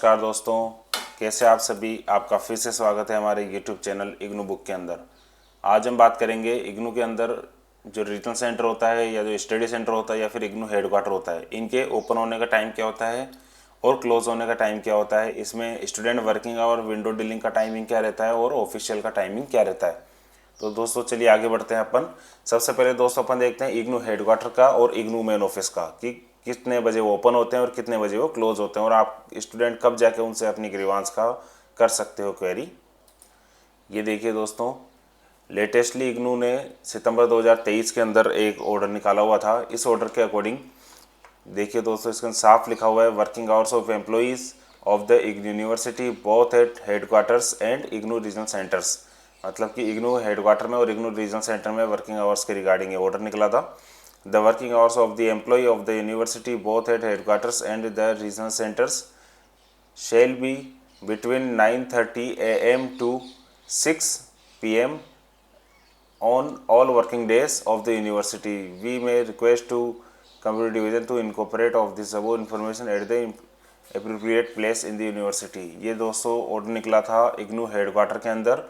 नमस्कार दोस्तों, कैसे आप सभी। आपका फिर से स्वागत है हमारे यूट्यूब चैनल इग्नू बुक के अंदर। आज हम बात करेंगे इग्नू के अंदर जो रीजनल सेंटर होता है या जो स्टडी सेंटर होता है या फिर इग्नू हेडक्वार्टर होता है, इनके ओपन होने का टाइम क्या होता है और क्लोज होने का टाइम क्या होता है। इसमें student working hour, window dealing का टाइमिंग क्या रहता है और ऑफिशियल का टाइमिंग क्या रहता है। तो दोस्तों चलिए आगे बढ़ते हैं अपन। सबसे पहले दोस्तों अपन देखते हैं इग्नू हेडक्वार्टर का और इग्नू मेन ऑफिस का कि कितने बजे वो ओपन होते हैं और कितने बजे वो क्लोज होते हैं, और आप स्टूडेंट कब जाके उनसे अपनी ग्रीवांस का कर सकते हो क्वेरी। ये देखिए दोस्तों, लेटेस्टली इग्नू ने सितंबर 2023 के अंदर एक ऑर्डर निकाला हुआ था। इस ऑर्डर के अकॉर्डिंग देखिए दोस्तों, इसके साफ लिखा हुआ है working hours of employees of the IGNOU university both at headquarters and IGNOU regional centres. मतलब कि इग्नू हेडक्वार्टर में और इग्नू रीजनल सेंटर में वर्किंग आवर्स के रिगार्डिंग ये ऑर्डर निकला था। The working hours of the employ of the university both at headquarters and the regional centres shall be between 9:30 a.m. to 6 p.m. on all working days of the university. We may request to computer division to incorporate of this above information at the appropriate place in the university. ये दोस्तों order निकला था IGNOU headquarter के अंदर,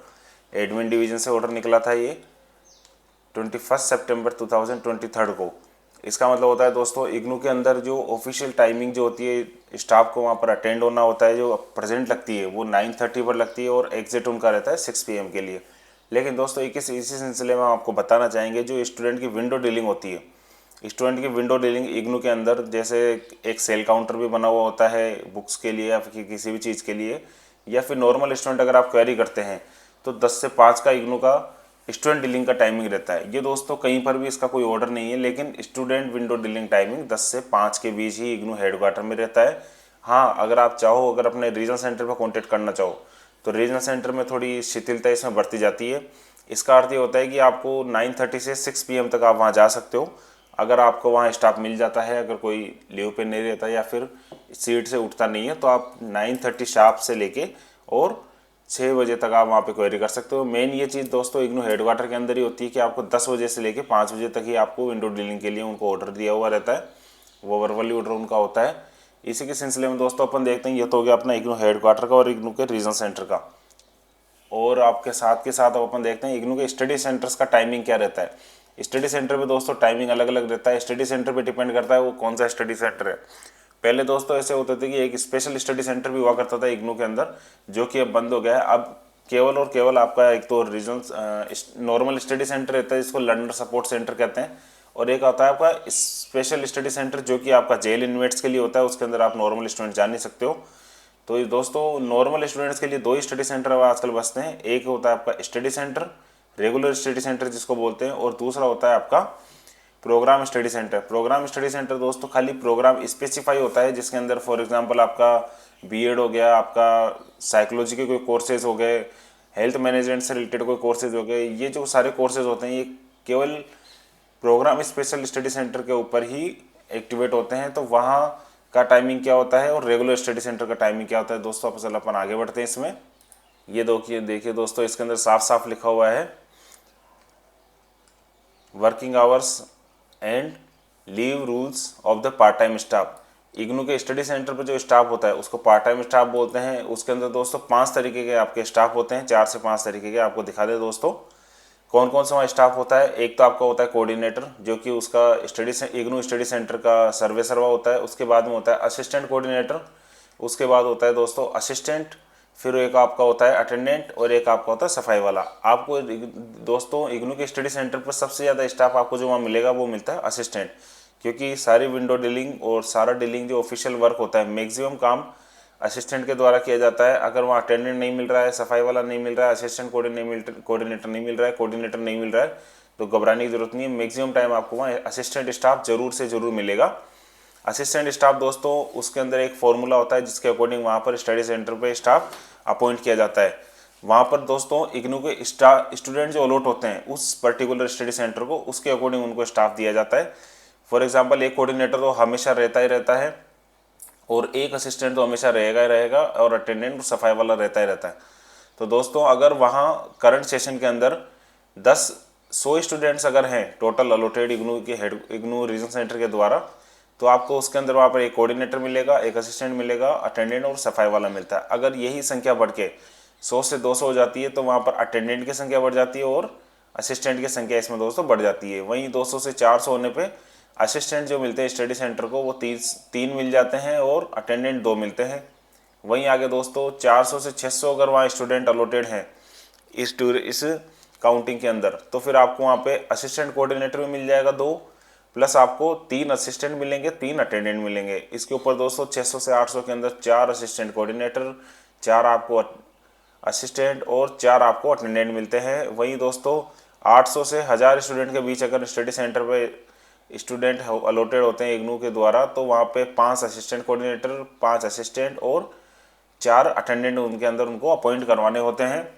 admin division से order निकला था ये 21 सितंबर 2023 को। इसका मतलब होता है दोस्तों, इग्नू के अंदर जो ऑफिशियल टाइमिंग जो होती है स्टाफ को वहाँ पर अटेंड होना होता है, जो प्रेजेंट लगती है वो 9:30 पर लगती है और एग्जिट उनका रहता है 6 PM के लिए। लेकिन दोस्तों इसी सिलसिले में हम आपको बताना चाहेंगे, जो स्टूडेंट की विंडो डीलिंग होती है, स्टूडेंट की विंडो डीलिंग इग्नू के अंदर जैसे एक सेल काउंटर भी बना हुआ होता है बुक्स के लिए या फिर किसी भी चीज़ के लिए, या फिर नॉर्मल स्टूडेंट अगर आप क्वेरी करते हैं तो 10 से 5 का इग्नू का स्टूडेंट डीलिंग का टाइमिंग रहता है। ये दोस्तों कहीं पर भी इसका कोई ऑर्डर नहीं है, लेकिन स्टूडेंट विंडो डीलिंग टाइमिंग 10 से 5 के बीच ही इग्नू हेडक्वार्टर में रहता है। हाँ, अगर आप चाहो, अगर अपने रीजनल सेंटर पर कॉन्टेक्ट करना चाहो तो रीजनल सेंटर में थोड़ी शिथिलता इसमें बरती जाती है। इसका अर्थ ये होता है कि आपको 9:30 से 6 PM तक आप वहाँ जा सकते हो, अगर आपको वहाँ स्टाफ मिल जाता है। अगर कोई लीव पे नहीं रहता या फिर सीट से उठता नहीं है तो आप 9:30 शार्प से लेके और 6 बजे तक आप वहाँ पे क्वेरी कर सकते हो। मेन ये चीज़ दोस्तों इग्नू हेडक्वार्टर के अंदर ही होती है कि आपको 10 बजे से लेके 5 बजे तक ही आपको विंडो डीलिंग के लिए उनको ऑर्डर दिया हुआ रहता है, वो वर्बली ऑर्डर उनका होता है। इसी के सिलसिले में दोस्तों अपन देखते हैं, ये तो हो गया अपना इग्नू हेडक्वार्टर का और इग्नू के रीजनल सेंटर का। और आपके साथ के साथ अब अपन देखते हैं इग्नू के स्टडी सेंटर्स का टाइमिंग क्या रहता है। स्टडी सेंटर पे दोस्तों टाइमिंग अलग अलग रहता है, स्टडी सेंटर पे डिपेंड करता है वो कौन सा स्टडी सेंटर है। पहले दोस्तों ऐसे होते थे कि एक स्पेशल स्टडी सेंटर भी हुआ करता था इग्नू के अंदर, जो कि अब बंद हो गया है। अब केवल और केवल आपका एक तो रीजनल नॉर्मल स्टडी सेंटर रहता है जिसको लर्नर सपोर्ट सेंटर कहते हैं, और एक आता है आपका स्पेशल स्टडी सेंटर जो कि आपका जेल इनमेट्स के लिए होता है, उसके अंदर आप नॉर्मल स्टूडेंट जा नहीं सकते हो। तो ये दोस्तों नॉर्मल स्टूडेंट्स के लिए 2 ही स्टडी सेंटर अब आजकल बसते हैं। एक होता है आपका study centre, regular study centre जिसको बोलते हैं, और दूसरा होता है आपका programme study centre. Programme study centre दोस्तों खाली प्रोग्राम स्पेसिफाई होता है, जिसके अंदर फॉर एग्जांपल आपका बीएड हो गया, आपका साइकोलॉजी के कोई कोर्सेज हो गए, हेल्थ मैनेजमेंट से रिलेटेड कोई कोर्सेज हो गए। ये जो सारे कोर्सेज होते हैं ये केवल प्रोग्राम स्पेशल स्टडी सेंटर के ऊपर ही एक्टिवेट होते हैं। तो वहाँ का टाइमिंग क्या होता है और रेगुलर स्टडी सेंटर का टाइमिंग क्या होता है दोस्तों, चल अपन आगे बढ़ते हैं इसमें। ये देखिए दोस्तों, इसके अंदर साफ साफ लिखा हुआ है working hours and leave rules of the part time staff. IGNOU के स्टडी सेंटर पर जो स्टाफ होता है उसको पार्ट टाइम स्टाफ बोलते हैं। उसके अंदर दोस्तों 5 तरीके के आपके स्टाफ होते हैं, 4 से 5 तरीके के। आपको दिखा दे दोस्तों कौन कौन सा वहाँ स्टाफ होता है। एक तो आपका होता है कोऑर्डिनेटर, जो कि उसका इग्नू स्टडी सेंटर का सर्वा होता है। उसके बाद में होता है असिस्टेंट कोऑर्डिनेटर, उसके बाद होता है दोस्तों असिस्टेंट, फिर एक आपका होता है अटेंडेंट और एक आपका होता है सफाई वाला। आपको दोस्तों इग्नू के स्टडी सेंटर पर सबसे ज़्यादा स्टाफ आपको जो वहाँ मिलेगा वो मिलता है असिस्टेंट, क्योंकि सारी विंडो डीलिंग और सारा डीलिंग जो ऑफिशियल वर्क होता है मैक्सिमम काम असिस्टेंट के द्वारा किया जाता है। अगर वहाँ अटेंडेंट नहीं मिल रहा है, सफाई वाला नहीं मिल रहा है, असिस्टेंट कोऑर्डिनेटर नहीं मिल रहा है, कोऑर्डिनेटर नहीं मिल रहा है, तो घबराने की जरूरत नहीं है। मैक्सिमम टाइम आपको वहाँ असिस्टेंट स्टाफ जरूर से जरूर मिलेगा। असिस्टेंट स्टाफ दोस्तों उसके अंदर एक फॉर्मूला होता है जिसके अकॉर्डिंग वहाँ पर स्टडी सेंटर पे स्टाफ अपॉइंट किया जाता है। वहाँ पर दोस्तों इग्नू के स्टूडेंट जो अलॉट होते हैं उस पर्टिकुलर स्टडी सेंटर को, उसके अकॉर्डिंग उनको स्टाफ दिया जाता है। फॉर एग्जांपल एक कोऑर्डिनेटर तो हमेशा रहता ही रहता है और एक असिस्टेंट तो हमेशा रहेगा ही रहेगा, और अटेंडेंट सफाई वाला रहता ही रहता है। तो दोस्तों अगर वहाँ करंट सेशन के अंदर 100 स्टूडेंट्स अगर हैं total allotted IGNOU region centre के द्वारा, तो आपको उसके अंदर वहाँ पर एक कोऑर्डिनेटर मिलेगा, एक असिस्टेंट मिलेगा, अटेंडेंट और सफाई वाला मिलता है। अगर यही संख्या बढ़ के 100 से 200 हो जाती है तो वहाँ पर अटेंडेंट की संख्या बढ़ जाती है और असिस्टेंट की संख्या इसमें दोस्तों बढ़ जाती है। वहीं 200 से 400 होने पे असिस्टेंट जो मिलते हैं स्टडी सेंटर को वो 3 मिल जाते हैं और अटेंडेंट 2 मिलते हैं। वहीं आगे दोस्तों 400 से 600 अगर वहाँ स्टूडेंट अलॉटेड हैं इस काउंटिंग के अंदर, तो फिर आपको वहाँ पे असिस्टेंट कोऑर्डिनेटर भी मिल जाएगा 2, प्लस आपको 3 असिस्टेंट मिलेंगे, 3 अटेंडेंट मिलेंगे। इसके ऊपर दोस्तों 600 से 800 के अंदर 4 असिस्टेंट कोऑर्डिनेटर, 4 आपको असिस्टेंट और 4 आपको अटेंडेंट मिलते हैं। वहीं दोस्तों 800 से 1000 स्टूडेंट के बीच अगर स्टडी सेंटर पे स्टूडेंट अलॉटेड होते हैं इग्नू के द्वारा, तो वहाँ पे 5 असिस्टेंट कोऑर्डिनेटर, 5 असिस्टेंट और 4 अटेंडेंट उनके अंदर उनको अपॉइंट करवाने होते हैं।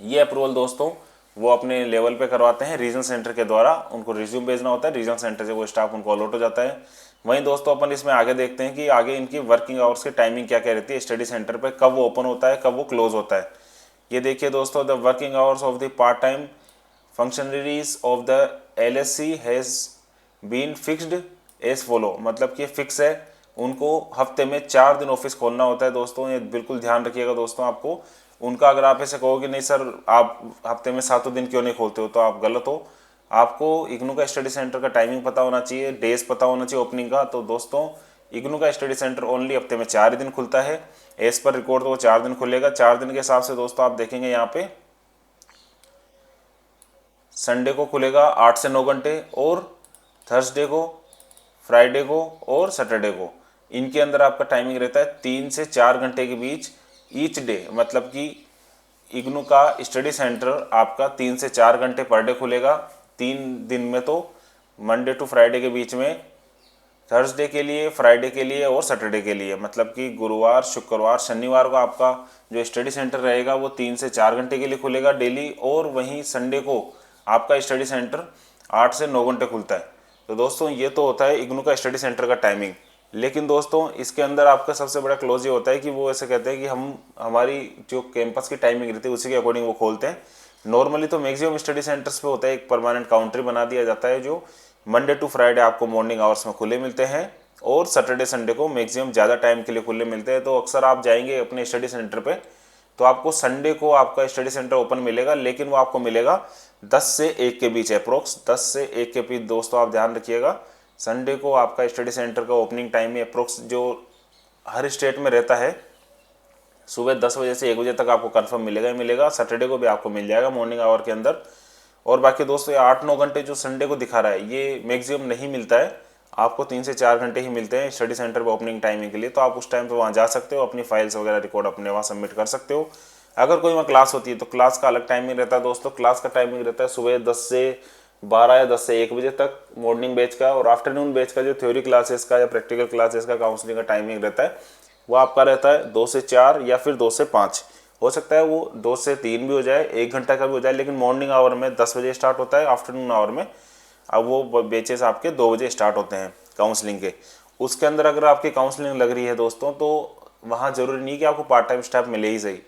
ये अप्रूवल दोस्तों वो अपने लेवल पे करवाते हैं रीजनल सेंटर के द्वारा। उनको रिज्यूम भेजना होता है, रीजनल सेंटर से वो स्टाफ उनको अलॉट हो जाता है। वहीं दोस्तों अपन इसमें आगे देखते हैं कि आगे इनकी वर्किंग आवर्स की टाइमिंग क्या क्या रहती है स्टडी सेंटर पे, कब वो ओपन होता है, कब वो क्लोज होता है। ये देखिए दोस्तों, the working hours of the part time functionaries of the LSC has been fixed as follow, मतलब कि फिक्स है, उनको हफ्ते में 4 दिन ऑफिस खोलना होता है दोस्तों। ये बिल्कुल ध्यान रखिएगा दोस्तों। आपको उनका अगर आप ऐसे कहोगे नहीं सर आप हफ्ते में 7 दिन क्यों नहीं खोलते हो, तो आप गलत हो। आपको इग्नू का स्टडी सेंटर का टाइमिंग पता होना चाहिए, डेज पता होना चाहिए ओपनिंग का। तो दोस्तों इग्नू का स्टडी सेंटर ओनली हफ्ते में 4 दिन खुलता है, एज पर रिकॉर्ड तो वो 4 दिन खुलेगा। 4 दिन के हिसाब से दोस्तों आप देखेंगे यहाँ पे संडे को खुलेगा 8 से 9 घंटे, और थर्सडे को, फ्राइडे को और सैटरडे को इनके अंदर आपका टाइमिंग रहता है 3 से 4 घंटे के बीच ईच डे। मतलब कि इग्नू का स्टडी सेंटर आपका 3 से 4 घंटे पर डे खुलेगा 3 दिन में, तो मंडे टू फ्राइडे के बीच में, थर्सडे के लिए, फ्राइडे के लिए और सैटरडे के लिए। मतलब कि गुरुवार, शुक्रवार, शनिवार को आपका जो स्टडी सेंटर रहेगा वो 3 से 4 घंटे के लिए खुलेगा डेली, और वहीं संडे को आपका स्टडी सेंटर 8 से 9 घंटे खुलता है। तो दोस्तों ये तो होता है इग्नू का स्टडी सेंटर का टाइमिंग। लेकिन दोस्तों इसके अंदर आपका सबसे बड़ा क्लोज ये होता है कि वो ऐसे कहते हैं कि हम हमारी जो कैंपस की टाइमिंग रहती है उसी के अकॉर्डिंग वो खोलते हैं। नॉर्मली तो मैक्सिमम स्टडी सेंटर्स पे होता है एक परमानेंट काउंटर बना दिया जाता है जो मंडे टू फ्राइडे आपको मॉर्निंग आवर्स में खुले मिलते हैं, और सैटरडे संडे को मैक्सिमम ज़्यादा टाइम के लिए खुले मिलते हैं। तो अक्सर आप जाएंगे अपने स्टडी सेंटर पे तो आपको संडे को आपका स्टडी सेंटर ओपन मिलेगा, लेकिन वो आपको मिलेगा 10 से 1 के बीच, अप्रोक्स 10 से 1 के बीच। दोस्तों आप ध्यान रखिएगा, संडे को आपका स्टडी सेंटर का ओपनिंग टाइम में अप्रोक्स जो हर स्टेट में रहता है सुबह 10 बजे से 1 बजे तक आपको कंफर्म मिलेगा ही मिलेगा। सैटरडे को भी आपको मिल जाएगा मॉर्निंग आवर के अंदर। और बाकी दोस्तों ये 8-9 घंटे जो संडे को दिखा रहा है ये मैक्सिमम नहीं मिलता है, आपको 3 से 4 घंटे ही मिलते हैं स्टडी सेंटर पर ओपनिंग टाइमिंग के लिए। तो आप उस टाइम पे वहाँ जा सकते हो, अपनी फाइल्स वगैरह रिकॉर्ड अपने वहाँ सबमिट कर सकते हो। अगर कोई वहाँ क्लास होती है तो क्लास का अलग टाइमिंग रहता है दोस्तों। क्लास का टाइमिंग रहता है सुबह 10 से 12 या 10 से 1 बजे तक मॉर्निंग बैच का, और आफ्टरनून बैच का जो थ्योरी क्लासेस का या प्रैक्टिकल क्लासेस का काउंसलिंग का टाइमिंग रहता है वो आपका रहता है 2 से 4 या फिर 2 से 5। हो सकता है वो 2 से 3 भी हो जाए, 1 घंटा का भी हो जाए, लेकिन मॉर्निंग आवर में 10 बजे स्टार्ट होता है, आफ्टरनून आवर में अब वो बैचेस आपके 2 बजे स्टार्ट होते हैं काउंसलिंग के। उसके अंदर अगर आपकी काउंसलिंग लग रही है दोस्तों तो वहाँ ज़रूरी नहीं कि आपको पार्ट टाइम स्टाफ मिले ही सही,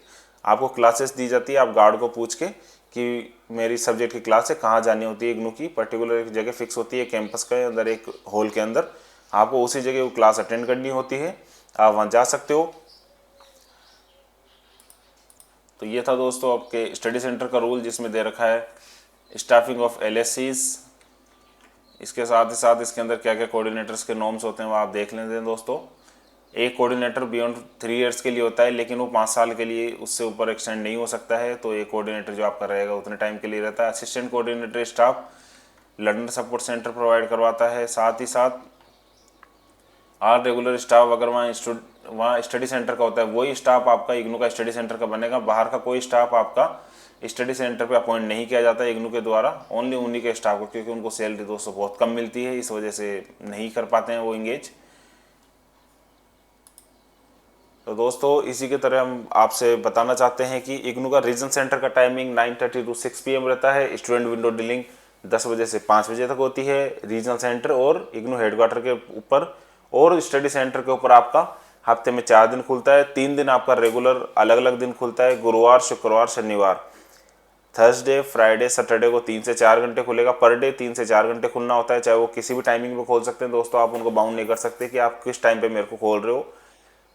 आपको क्लासेस दी जाती है। आप गार्ड को पूछ के कि मेरी सब्जेक्ट की क्लास है, कहाँ जानी होती है इग्नू की, पर्टिकुलर एक जगह फिक्स होती है कैंपस के अंदर, एक हॉल के अंदर, आपको उसी जगह वो क्लास अटेंड करनी होती है, आप वहाँ जा सकते हो। तो ये था दोस्तों आपके स्टडी सेंटर का रूल जिसमें दे रखा है स्टाफिंग ऑफ LSCs। इसके साथ ही साथ इसके अंदर क्या क्या कोऑर्डिनेटर्स के नॉर्म्स होते हैं वो आप देख लेते हैं दोस्तों। एक कोऑर्डिनेटर बियॉन्ड 3 इयर्स के लिए होता है, लेकिन वो 5 साल के लिए उससे ऊपर एक्सटेंड नहीं हो सकता है। तो एक कोऑर्डिनेटर जो आपका रहेगा उतने टाइम के लिए रहता है। Assistant coordinator staff learner support centre provide करवाता है। साथ ही साथ आर रेगुलर स्टाफ अगर वहाँ स्टडी सेंटर का होता है वही स्टाफ आपका इग्नू का स्टडी सेंटर का बनेगा। बाहर का कोई स्टाफ आपका स्टडी सेंटर पे अपॉइंट नहीं किया जाता है इग्नू के द्वारा, ओनली उन्हीं के स्टाफ को, क्योंकि उनको सैलरी दोस्तों बहुत कम मिलती है, इस वजह से नहीं कर पाते हैं वो इंगेज। तो दोस्तों इसी के तरह हम आपसे बताना चाहते हैं कि इग्नू का रीजन सेंटर का टाइमिंग 9:30 to 6 PM रहता है। स्टूडेंट विंडो डीलिंग 10 बजे से 5 बजे तक होती है रीजनल सेंटर और इग्नू हेडक्वार्टर के ऊपर, और स्टडी सेंटर के ऊपर आपका हफ्ते में 4 दिन खुलता है। 3 दिन आपका रेगुलर अलग अलग दिन खुलता है, गुरुवार, शुक्रवार, शनिवार। थर्सडे, फ्राइडे, सैटरडे को 3 से 4 घंटे खुलेगा। पर डे 3 से 4 घंटे खुलना होता है, चाहे वो किसी भी टाइमिंग में खोल सकते हैं दोस्तों। आप उनको बाउंड नहीं कर सकते कि आप किस टाइम पे मेरे को खोल रहे हो।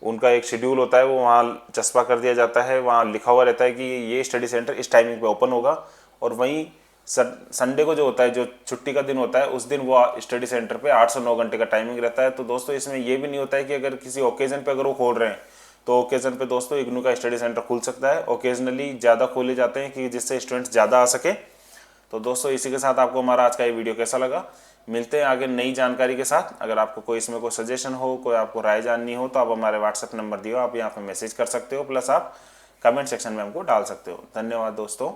उनका एक शेड्यूल होता है, वो वहाँ चस्पा कर दिया जाता है, वहाँ लिखा हुआ रहता है कि ये स्टडी सेंटर इस टाइमिंग पे ओपन होगा। और वहीं संडे को जो होता है, जो छुट्टी का दिन होता है, उस दिन वो स्टडी सेंटर पे 8 से 9 घंटे का टाइमिंग रहता है। तो दोस्तों इसमें ये भी नहीं होता है कि अगर किसी ओकेजन पे अगर वो खोल रहे हैं तो ओकेजन पे दोस्तों इग्नू का स्टडी सेंटर खुल सकता है। ओकेजनली ज़्यादा खोले जाते हैं कि जिससे स्टूडेंट्स ज़्यादा आ सके। तो दोस्तों इसी के साथ आपको हमारा आज का ये वीडियो कैसा लगा, मिलते हैं आगे नई जानकारी के साथ। अगर आपको कोई इसमें कोई सजेशन हो, कोई आपको राय जाननी हो, तो आप हमारे व्हाट्सएप नंबर दियो, आप यहाँ पे मैसेज कर सकते हो, प्लस आप कमेंट सेक्शन में हमको डाल सकते हो। धन्यवाद दोस्तों।